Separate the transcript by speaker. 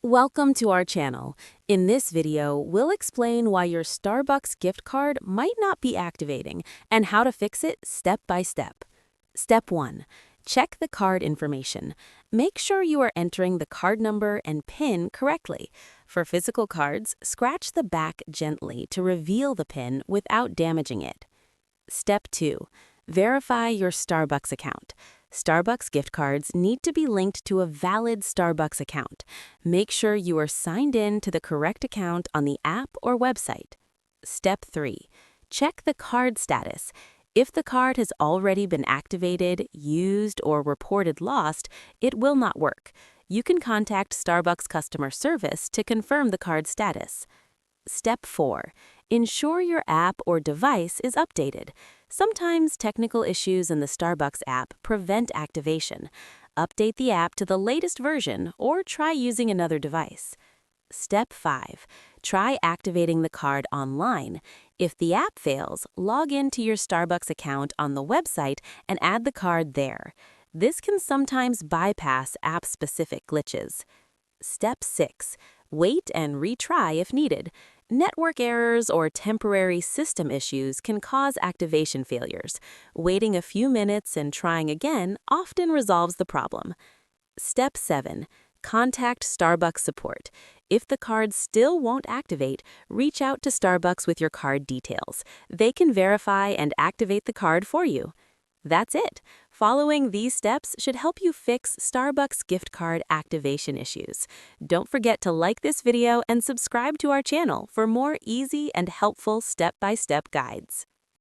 Speaker 1: Welcome to our channel. In this video, we'll explain why your Starbucks gift card might not be activating and how to fix it step by step. Step 1. Check the card information. Make sure you are entering the card number and PIN correctly. For physical cards, scratch the back gently to reveal the PIN without damaging it. Step 2. Verify your Starbucks account. Starbucks gift cards need to be linked to a valid Starbucks account. Make sure you are signed in to the correct account on the app or website. Step 3. Check the card status. If the card has already been activated, used, or reported lost, it will not work. You can contact Starbucks customer service to confirm the card status. Step 4. Ensure your app or device is updated. Sometimes technical issues in the Starbucks app prevent activation. Update the app to the latest version or try using another device. Step 5. Try activating the card online. If the app fails, log into your Starbucks account on the website and add the card there. This can sometimes bypass app-specific glitches. Step 6. Wait and retry if needed. Network errors or temporary system issues can cause activation failures. Waiting a few minutes and trying again often resolves the problem. Step 7. Contact Starbucks support. If the card still won't activate, reach out to Starbucks with your card details. They can verify and activate the card for you. That's it. Following these steps should help you fix Starbucks gift card activation issues. Don't forget to like this video and subscribe to our channel for more easy and helpful step-by-step guides.